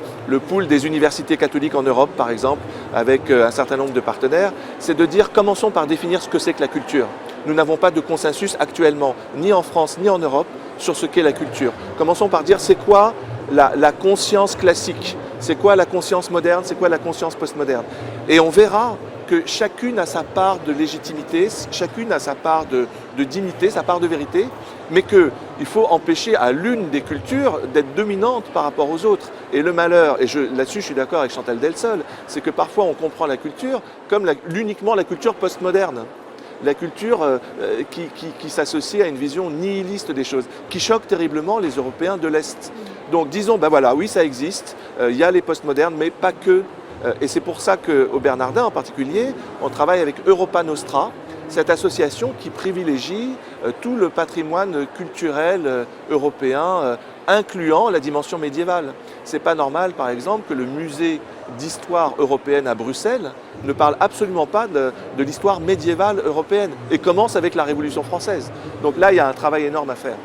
pool des universités catholiques en Europe, par exemple, avec un certain nombre de partenaires. C'est de dire, commençons par définir ce que c'est que la culture. Nous n'avons pas de consensus actuellement, ni en France, ni en Europe, sur ce qu'est la culture. Commençons par dire, c'est quoi la conscience classique? C'est quoi la conscience moderne? C'est quoi la conscience postmoderne? Et on verra que chacune a sa part de légitimité, chacune a sa part de dignité, sa part de vérité, mais qu'il faut empêcher à l'une des cultures d'être dominante par rapport aux autres. Et le malheur, et là-dessus je suis d'accord avec Chantal Delsol, c'est que parfois on comprend la culture comme uniquement la culture postmoderne. La culture qui s'associe à une vision nihiliste des choses, qui choque terriblement les Européens de l'Est. Donc disons, ben voilà, oui ça existe, il y a les postmodernes, mais pas que. Et c'est pour ça qu'au Bernardin en particulier, on travaille avec Europa Nostra, cette association qui privilégie tout le patrimoine culturel européen, incluant la dimension médiévale. C'est pas normal, par exemple, que le musée d'histoire européenne à Bruxelles ne parle absolument pas de l'histoire médiévale européenne et commence avec la Révolution française. Donc là, il y a un travail énorme à faire.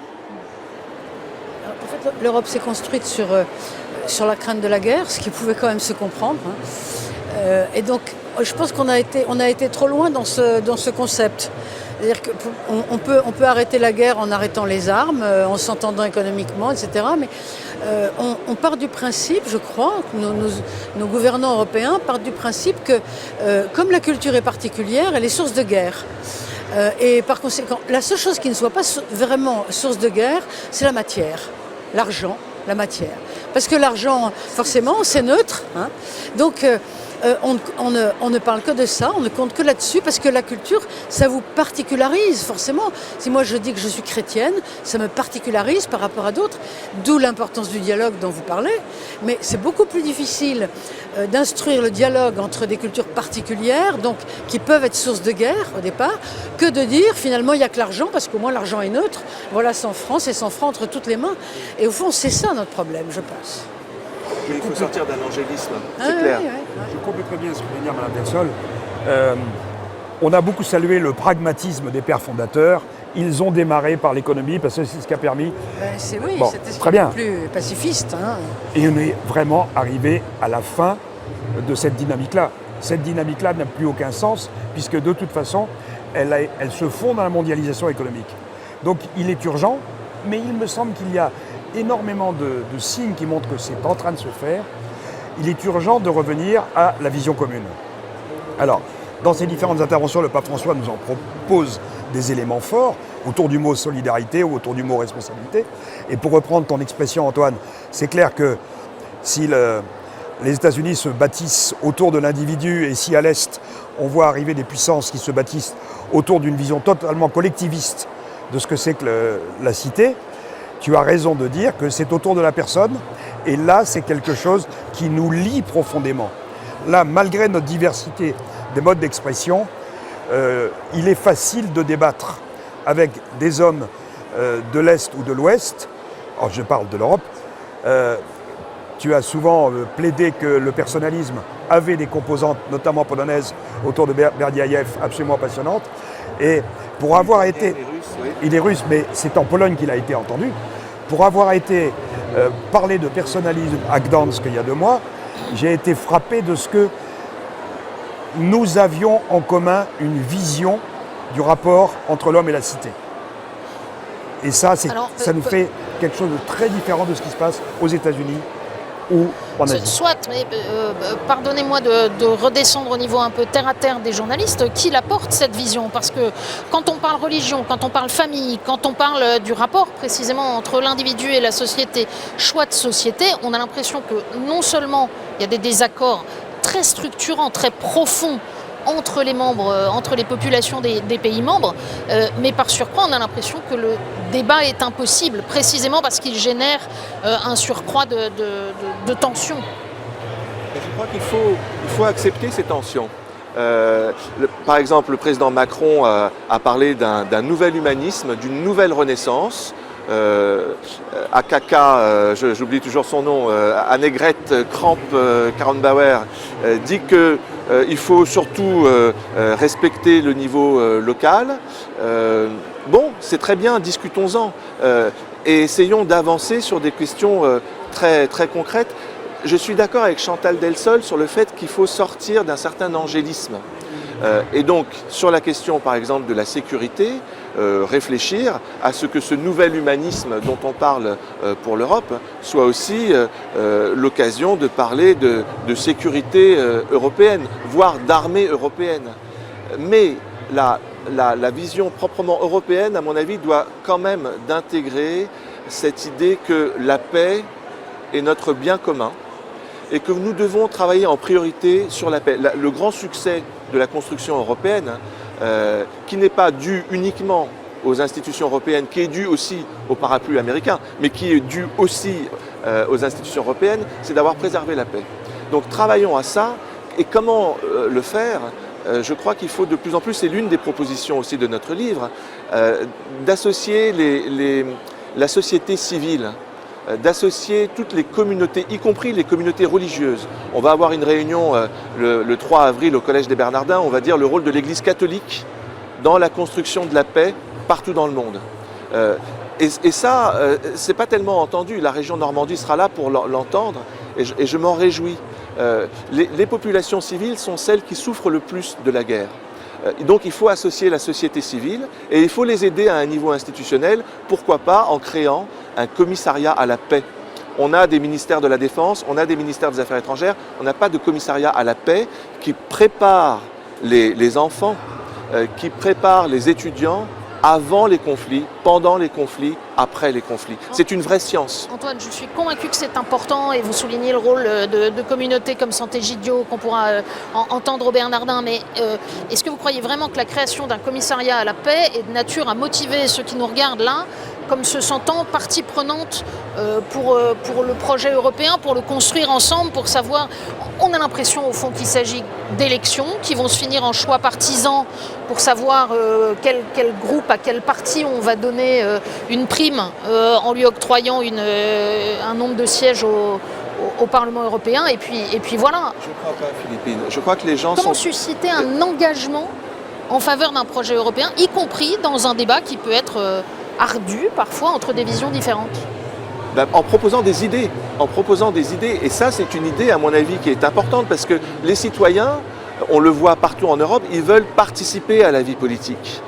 En fait, l'Europe s'est construite sur la crainte de la guerre, ce qui pouvait quand même se comprendre. Et donc, je pense qu'on a été trop loin dans ce concept. C'est-à-dire qu'on peut arrêter la guerre en arrêtant les armes, en s'entendant économiquement, etc. Mais on part du principe, je crois, nos gouvernants européens partent du principe que, comme la culture est particulière, elle est source de guerre. Et par conséquent, la seule chose qui ne soit pas vraiment source de guerre, c'est la matière, l'argent, la matière. Parce que l'argent, forcément, c'est neutre. Hein. Donc, on ne parle que de ça, on ne compte que là-dessus, parce que la culture, ça vous particularise forcément. Si moi je dis que je suis chrétienne, ça me particularise par rapport à d'autres, d'où l'importance du dialogue dont vous parlez. Mais c'est beaucoup plus difficile d'instruire le dialogue entre des cultures particulières, donc qui peuvent être source de guerre au départ, que de dire finalement il n'y a que l'argent, parce qu'au moins l'argent est neutre, voilà 100 francs, c'est 100 francs entre toutes les mains. Et au fond, c'est ça notre problème, je pense. Il faut sortir d'un angélisme, c'est Ah, clair. oui, oui. Je comprends très bien ce que vient de dire Mme Persol. On a beaucoup salué le pragmatisme des pères fondateurs. Ils ont démarré par l'économie parce que c'est ce qui a permis. Oui, Bon, c'était ce très qui était bien. plus pacifiste. Hein. Et on est vraiment arrivé à la fin de cette dynamique-là. Cette dynamique-là n'a plus aucun sens puisque de toute façon, elle se fond dans la mondialisation économique. Donc il est urgent, mais il me semble qu'il y a énormément de signes qui montrent que c'est en train de se faire. Il est urgent de revenir à la vision commune. Alors, dans ces différentes interventions, le pape François nous en propose des éléments forts autour du mot solidarité ou autour du mot responsabilité. Et pour reprendre ton expression, Antoine, c'est clair que si les États-Unis se bâtissent autour de l'individu et si à l'Est, on voit arriver des puissances qui se bâtissent autour d'une vision totalement collectiviste de ce que c'est que la cité, tu as raison de dire que c'est autour de la personne. Et là, c'est quelque chose qui nous lie profondément. Là, malgré notre diversité des modes d'expression, il est facile de débattre avec des hommes de l'Est ou de l'Ouest. Alors, je parle de l'Europe. Tu as souvent plaidé que le personnalisme avait des composantes, notamment polonaises, autour de Berdiaïev, absolument passionnantes. Et pour avoir été... Il est russe, mais c'est en Pologne qu'il a été entendu. Pour avoir été parlé de personnalisme à Gdansk il y a 2 mois, j'ai été frappé de ce que nous avions en commun une vision du rapport entre l'homme et la cité. Et ça, ça nous fait quelque chose de très différent de ce qui se passe aux États-Unis ou en Asie. Soit, mais pardonnez-moi de redescendre au niveau un peu terre-à-terre des journalistes, qui la porte cette vision? Parce que quand on parle religion, quand on parle famille, quand on parle du rapport précisément entre l'individu et la société, choix de société, on a l'impression que non seulement il y a des désaccords très structurants, très profonds entre les membres, entre les populations des pays membres, mais par surcroît, on a l'impression que le débat est impossible, précisément parce qu'il génère un surcroît de tensions. Je crois qu'il faut accepter ces tensions. Par exemple, le président Macron a parlé d'un nouvel humanisme, d'une nouvelle renaissance. AKK, j'oublie toujours son nom, Annegret Kramp-Karrenbauer, dit qu'il faut surtout respecter le niveau local. Bon, c'est très bien, discutons-en et essayons d'avancer sur des questions très, très concrètes. Je suis d'accord avec Chantal Delsol sur le fait qu'il faut sortir d'un certain angélisme. Et donc, sur la question, par exemple, de la sécurité, réfléchir à ce que ce nouvel humanisme dont on parle pour l'Europe soit aussi l'occasion de parler de sécurité européenne, voire d'armée européenne. Mais la vision proprement européenne, à mon avis, doit quand même d'intégrer cette idée que la paix est notre bien commun et que nous devons travailler en priorité sur la paix. Le grand succès de la construction européenne, qui n'est pas dû uniquement aux institutions européennes, qui est dû aussi au parapluie américain, mais qui est dû aussi aux institutions européennes, c'est d'avoir préservé la paix. Donc travaillons à ça. Et comment le faire? Je crois qu'il faut de plus en plus, c'est l'une des propositions aussi de notre livre, d'associer la société civile, d'associer toutes les communautés, y compris les communautés religieuses. On va avoir une réunion le 3 avril au Collège des Bernardins, on va dire le rôle de l'Église catholique dans la construction de la paix partout dans le monde. Et ça, c'est pas tellement entendu. La région Normandie sera là pour l'entendre et je m'en réjouis. Les populations civiles sont celles qui souffrent le plus de la guerre. Donc il faut associer la société civile et il faut les aider à un niveau institutionnel, pourquoi pas en créant un commissariat à la paix. On a des ministères de la Défense, on a des ministères des Affaires étrangères, on n'a pas de commissariat à la paix qui prépare les enfants, qui prépare les étudiants avant les conflits, pendant les conflits, après les conflits. C'est une vraie science. Antoine, je suis convaincu que c'est important et vous soulignez le rôle de communautés comme Santé Gidio qu'on pourra entendre au Bernardin, mais est-ce que vous croyez vraiment que la création d'un commissariat à la paix est de nature à motiver ceux qui nous regardent là, comme se sentant partie prenante pour le projet européen, pour le construire ensemble, pour savoir... On a l'impression au fond qu'il s'agit d'élections qui vont se finir en choix partisans pour savoir quel groupe, à quel parti on va donner une prime en lui octroyant un nombre de sièges au Parlement européen. Et puis voilà. Je ne crois pas, Philippine. Je crois que les gens Comment susciter un engagement en faveur d'un projet européen, y compris dans un débat qui peut être ardu parfois entre des visions différentes? En proposant des idées, Et ça, c'est une idée, à mon avis, qui est importante parce que les citoyens, on le voit partout en Europe, ils veulent participer à la vie politique.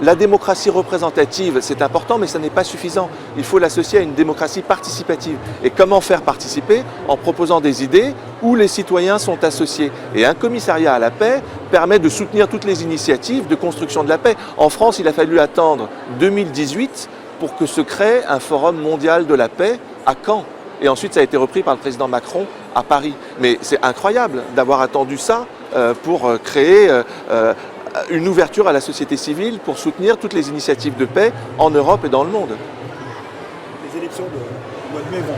La démocratie représentative, c'est important, mais ça n'est pas suffisant. Il faut l'associer à une démocratie participative. Et comment faire participer? En proposant des idées où les citoyens sont associés. Et un commissariat à la paix permet de soutenir toutes les initiatives de construction de la paix. En France, il a fallu attendre 2018 pour que se crée un forum mondial de la paix à Caen. Et ensuite, ça a été repris par le président Macron à Paris. Mais c'est incroyable d'avoir attendu ça pour créer une ouverture à la société civile pour soutenir toutes les initiatives de paix en Europe et dans le monde. Les élections du mois de mai vont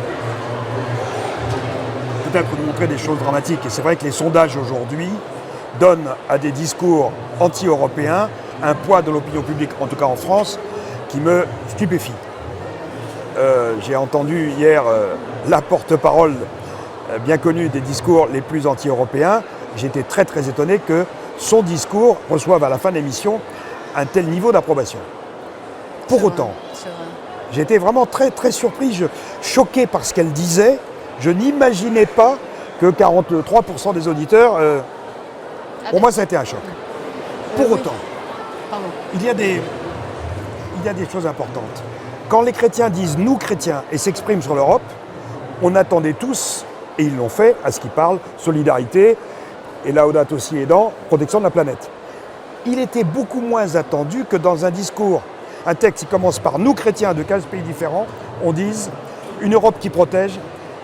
peut-être nous montrer des choses dramatiques. Et c'est vrai que les sondages aujourd'hui donnent à des discours anti-européens un poids de l'opinion publique, en tout cas en France, qui me stupéfie. J'ai entendu hier la porte-parole bien connue des discours les plus anti-européens. J'étais très très étonné que son discours reçoive à la fin de l'émission un tel niveau d'approbation. Pour autant, j'ai été vraiment très très surpris, choqué par ce qu'elle disait. Je n'imaginais pas que 43% des auditeurs... pour moi, ça a été un choc. Pour autant, il y a des choses importantes. Quand les chrétiens disent « nous chrétiens » et s'expriment sur l'Europe, on attendait tous, et ils l'ont fait, à ce qu'ils parlent, solidarité, et Laudato si aidant, protection de la planète. Il était beaucoup moins attendu que dans un discours, un texte qui commence par « nous chrétiens » de 15 pays différents, on dise « une Europe qui protège »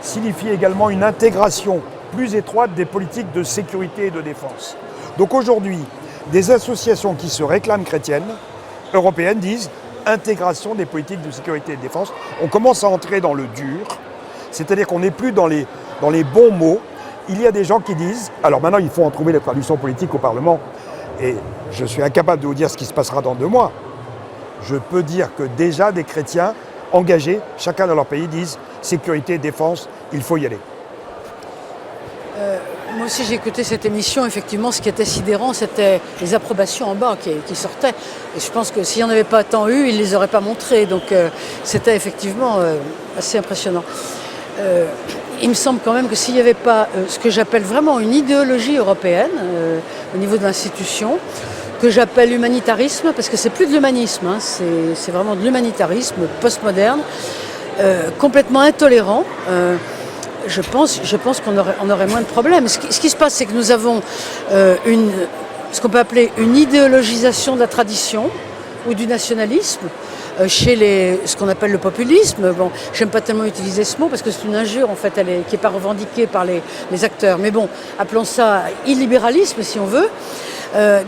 signifie également une intégration plus étroite des politiques de sécurité et de défense. Donc aujourd'hui, des associations qui se réclament chrétiennes, européennes, disent intégration des politiques de sécurité et de défense. On commence à entrer dans le dur, c'est-à-dire qu'on n'est plus dans les bons mots. Il y a des gens qui disent, alors maintenant il faut en trouver les traductions politiques au Parlement, et je suis incapable de vous dire ce qui se passera dans 2 mois. Je peux dire que déjà des chrétiens engagés, chacun dans leur pays, disent sécurité, défense, il faut y aller. Moi aussi j'ai écouté cette émission, effectivement ce qui était sidérant c'était les approbations en bas qui sortaient. Et je pense que s'il n'y en avait pas tant eu, ils ne les auraient pas montrées. Donc c'était effectivement assez impressionnant. Il me semble quand même que s'il n'y avait pas ce que j'appelle vraiment une idéologie européenne au niveau de l'institution, que j'appelle humanitarisme, parce que c'est plus de l'humanisme, hein, c'est vraiment de l'humanitarisme postmoderne, complètement intolérant. Je pense qu'on aurait moins de problèmes. Ce qui se passe, c'est que nous avons ce qu'on peut appeler une idéologisation de la tradition ou du nationalisme chez ce qu'on appelle le populisme. Bon, j'aime pas tellement utiliser ce mot parce que c'est une injure en fait, qui n'est pas revendiquée par les acteurs. Mais bon, appelons ça illibéralisme si on veut.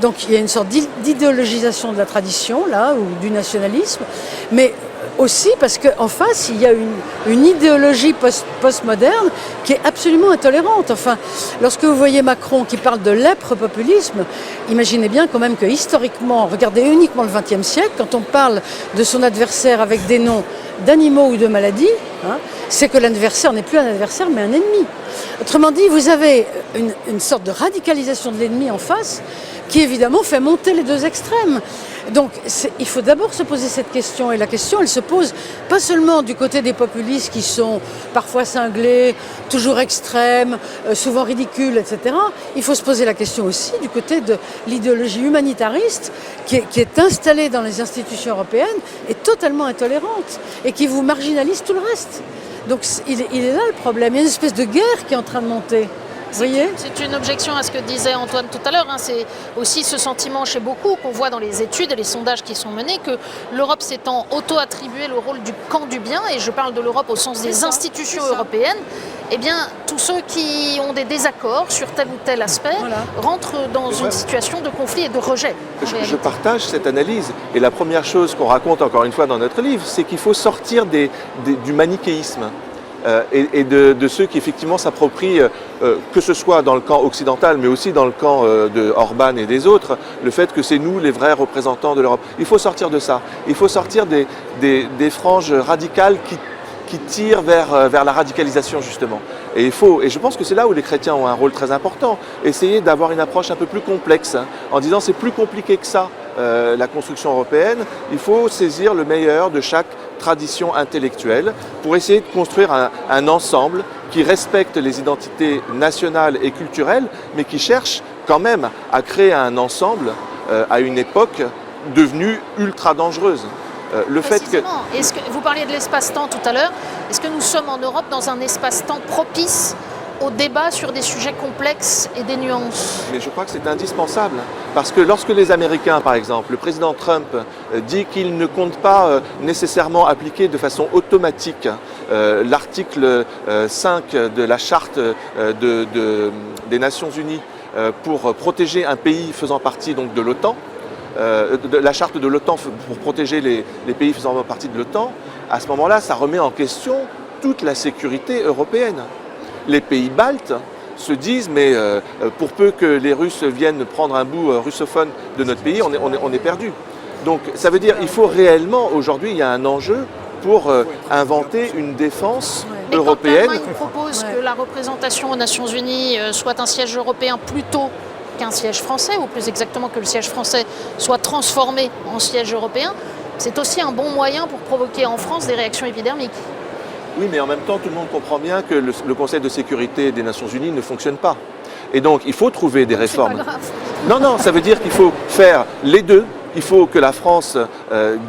Donc il y a une sorte d'idéologisation de la tradition là ou du nationalisme, mais aussi parce qu'en face, il y a une idéologie postmoderne qui est absolument intolérante. Enfin, lorsque vous voyez Macron qui parle de lèpre populisme, imaginez bien quand même que historiquement, regardez uniquement le XXe siècle, quand on parle de son adversaire avec des noms d'animaux ou de maladies, hein, c'est que l'adversaire n'est plus un adversaire mais un ennemi. Autrement dit, vous avez une sorte de radicalisation de l'ennemi en face qui évidemment fait monter les 2 extrêmes. Donc il faut d'abord se poser cette question, et la question elle se pose pas seulement du côté des populistes qui sont parfois cinglés, toujours extrêmes, souvent ridicules, etc. Il faut se poser la question aussi du côté de l'idéologie humanitariste qui est installée dans les institutions européennes et totalement intolérante et qui vous marginalise tout le reste. Donc il est là le problème, il y a une espèce de guerre qui est en train de monter. Vous voyez ? C'est une objection à ce que disait Antoine tout à l'heure. C'est aussi ce sentiment chez beaucoup qu'on voit dans les études et les sondages qui sont menés que l'Europe s'étant auto-attribué le rôle du camp du bien, et je parle de l'Europe au sens des institutions européennes, eh bien tous ceux qui ont des désaccords sur tel ou tel aspect rentrent dans une situation de conflit et de rejet. Je partage cette analyse. Et la première chose qu'on raconte encore une fois dans notre livre, c'est qu'il faut sortir du manichéisme. Et de ceux qui effectivement s'approprient, que ce soit dans le camp occidental, mais aussi dans le camp de Orban et des autres, le fait que c'est nous les vrais représentants de l'Europe. Il faut sortir de ça. Il faut sortir des franges radicales qui tirent vers la radicalisation justement. Et je pense que c'est là où les chrétiens ont un rôle très important. Essayer d'avoir une approche un peu plus complexe, en disant c'est plus compliqué que ça, la construction européenne. Il faut saisir le meilleur de chaque tradition intellectuelle pour essayer de construire un ensemble qui respecte les identités nationales et culturelles, mais qui cherche quand même à créer un ensemble à une époque devenue ultra dangereuse. Le fait que... Est-ce que vous parliez de l'espace-temps tout à l'heure, est-ce que nous sommes en Europe dans un espace-temps propice au débat sur des sujets complexes et des nuances? Mais je crois que c'est indispensable, parce que lorsque les Américains, par exemple, le président Trump dit qu'il ne compte pas nécessairement appliquer de façon automatique l'article 5 de la charte des Nations Unies pour protéger un pays faisant partie donc, de l'OTAN, la charte de l'OTAN pour protéger les pays faisant partie de l'OTAN, à ce moment-là, ça remet en question toute la sécurité européenne. Les pays baltes se disent, mais pour peu que les Russes viennent prendre un bout russophone de notre pays, on est perdu. Donc ça veut dire qu'il faut réellement, aujourd'hui, il y a un enjeu pour inventer une défense européenne. Mais quand il propose que la représentation aux Nations Unies soit un siège européen plutôt qu'un siège français, ou plus exactement que le siège français soit transformé en siège européen, c'est aussi un bon moyen pour provoquer en France des réactions épidermiques. Oui, mais en même temps, tout le monde comprend bien que le Conseil de sécurité des Nations Unies ne fonctionne pas. Et donc, il faut trouver des réformes. C'est pas grave. Non, ça veut dire qu'il faut faire les deux. Il faut que la France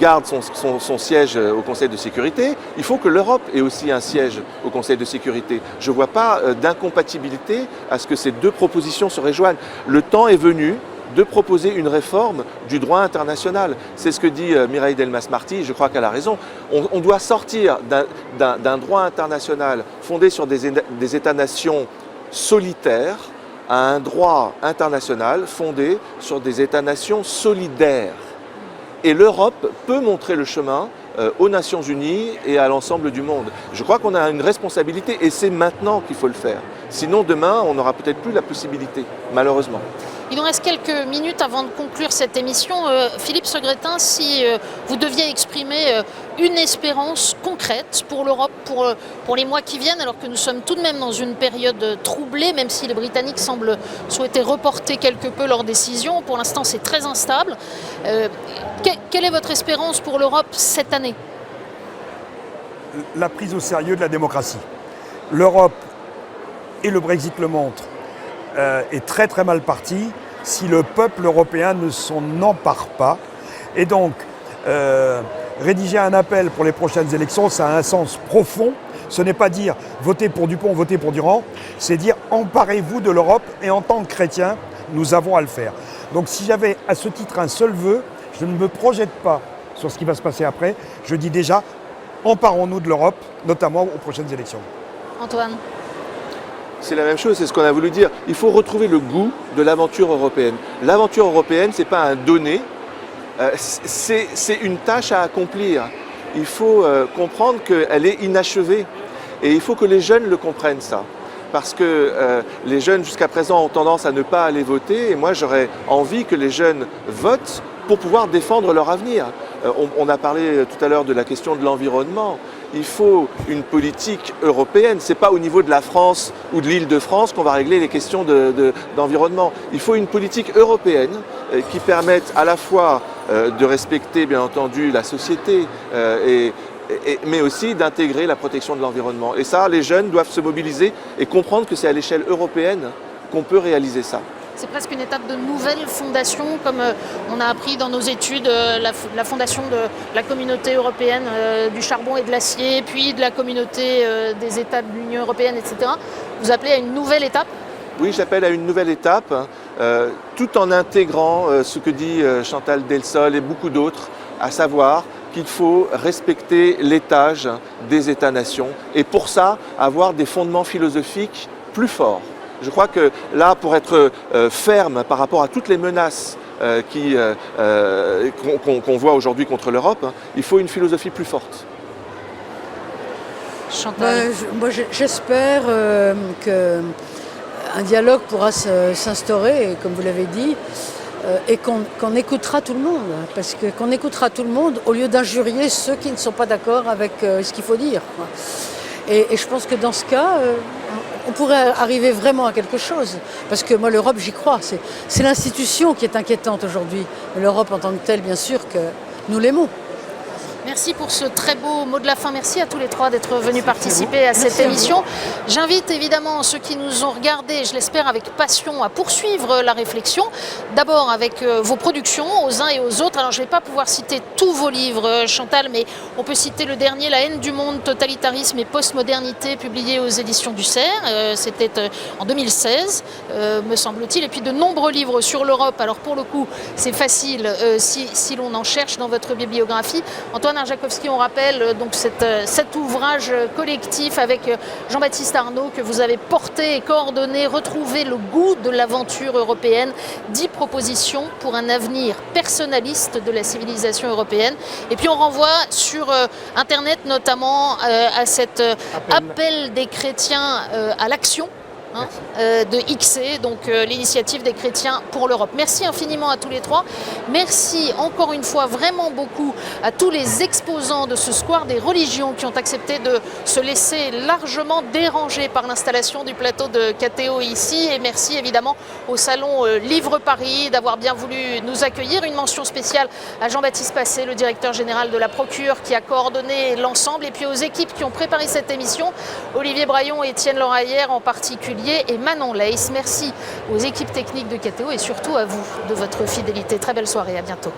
garde son siège au Conseil de sécurité. Il faut que l'Europe ait aussi un siège au Conseil de sécurité. Je ne vois pas d'incompatibilité à ce que ces deux propositions se rejoignent. Le temps est venu de proposer une réforme du droit international. C'est ce que dit Mireille Delmas-Marty, je crois qu'elle a raison. On doit sortir d'un droit international fondé sur des États-nations solitaires à un droit international fondé sur des États-nations solidaires. Et l'Europe peut montrer le chemin aux Nations Unies et à l'ensemble du monde. Je crois qu'on a une responsabilité et c'est maintenant qu'il faut le faire. Sinon, demain, on n'aura peut-être plus la possibilité, malheureusement. Il nous reste quelques minutes avant de conclure cette émission. Philippe Segretin, si vous deviez exprimer une espérance concrète pour l'Europe pour les mois qui viennent, alors que nous sommes tout de même dans une période troublée, même si les Britanniques semblent souhaiter reporter quelque peu leurs décisions. Pour l'instant, c'est très instable. Quelle est votre espérance pour l'Europe cette année? La prise au sérieux de la démocratie. L'Europe, et le Brexit le montre, est très très mal parti si le peuple européen ne s'en empare pas. Et donc, rédiger un appel pour les prochaines élections, ça a un sens profond. Ce n'est pas dire votez pour Dupont, votez pour Durand, c'est dire emparez-vous de l'Europe et en tant que chrétien, nous avons à le faire. Donc si j'avais à ce titre un seul vœu, je ne me projette pas sur ce qui va se passer après, je dis déjà emparons-nous de l'Europe, notamment aux prochaines élections. Antoine? C'est la même chose, c'est ce qu'on a voulu dire. Il faut retrouver le goût de l'aventure européenne. L'aventure européenne, ce n'est pas un donné, c'est une tâche à accomplir. Il faut comprendre qu'elle est inachevée. Et il faut que les jeunes le comprennent, ça. Parce que les jeunes, jusqu'à présent, ont tendance à ne pas aller voter. Et moi, j'aurais envie que les jeunes votent pour pouvoir défendre leur avenir. On a parlé tout à l'heure de la question de l'environnement. Il faut une politique européenne. Ce n'est pas au niveau de la France ou de l'Île-de-France qu'on va régler les questions d'environnement. Il faut une politique européenne qui permette à la fois de respecter, bien entendu, la société, mais aussi d'intégrer la protection de l'environnement. Et ça, les jeunes doivent se mobiliser et comprendre que c'est à l'échelle européenne qu'on peut réaliser ça. C'est presque une étape de nouvelle fondation, comme on a appris dans nos études, la fondation de la communauté européenne du charbon et de l'acier, puis de la communauté des États de l'Union européenne, etc. Vous appelez à une nouvelle étape? Oui, j'appelle à une nouvelle étape, tout en intégrant ce que dit Chantal Delsol et beaucoup d'autres, à savoir qu'il faut respecter l'étage des États-nations et pour ça, avoir des fondements philosophiques plus forts. Je crois que là, pour être ferme par rapport à toutes les menaces qu'on voit aujourd'hui contre l'Europe, il faut une philosophie plus forte. Chantal. Moi, j'espère qu'un dialogue pourra s'instaurer, comme vous l'avez dit, et qu'on écoutera tout le monde. Parce qu'on écoutera tout le monde au lieu d'injurier ceux qui ne sont pas d'accord avec ce qu'il faut dire. Et je pense que dans ce cas, on pourrait arriver vraiment à quelque chose. Parce que moi, l'Europe, j'y crois. C'est l'institution qui est inquiétante aujourd'hui. L'Europe en tant que telle, bien sûr, que nous l'aimons. Merci pour ce très beau mot de la fin. Merci à tous les trois d'être venus participer à cette émission. J'invite évidemment ceux qui nous ont regardés, je l'espère avec passion, à poursuivre la réflexion. D'abord avec vos productions, aux uns et aux autres. Alors je ne vais pas pouvoir citer tous vos livres, Chantal, mais on peut citer le dernier, La haine du monde, totalitarisme et postmodernité, publié aux éditions du Cerf. C'était en 2016, me semble-t-il. Et puis de nombreux livres sur l'Europe. Alors pour le coup, c'est facile si l'on en cherche dans votre bibliographie. Antoine Arjakovsky, on rappelle donc cet ouvrage collectif avec Jean-Baptiste Arnaud que vous avez porté et coordonné, retrouver le goût de l'aventure européenne, 10 propositions pour un avenir personnaliste de la civilisation européenne. Et puis on renvoie sur Internet notamment à cet appel des chrétiens à l'action. De XC, donc l'initiative des chrétiens pour l'Europe. Merci infiniment à tous les trois. Merci encore une fois vraiment beaucoup à tous les exposants de ce square des religions qui ont accepté de se laisser largement déranger par l'installation du plateau de KTO ici. Et merci évidemment au salon Livre Paris d'avoir bien voulu nous accueillir. Une mention spéciale à Jean-Baptiste Passé, le directeur général de la Procure, qui a coordonné l'ensemble. Et puis aux équipes qui ont préparé cette émission, Olivier Braillon et Étienne Lauraillère en particulier, et Manon Leys. Merci aux équipes techniques de KTO et surtout à vous de votre fidélité. Très belle soirée, à bientôt.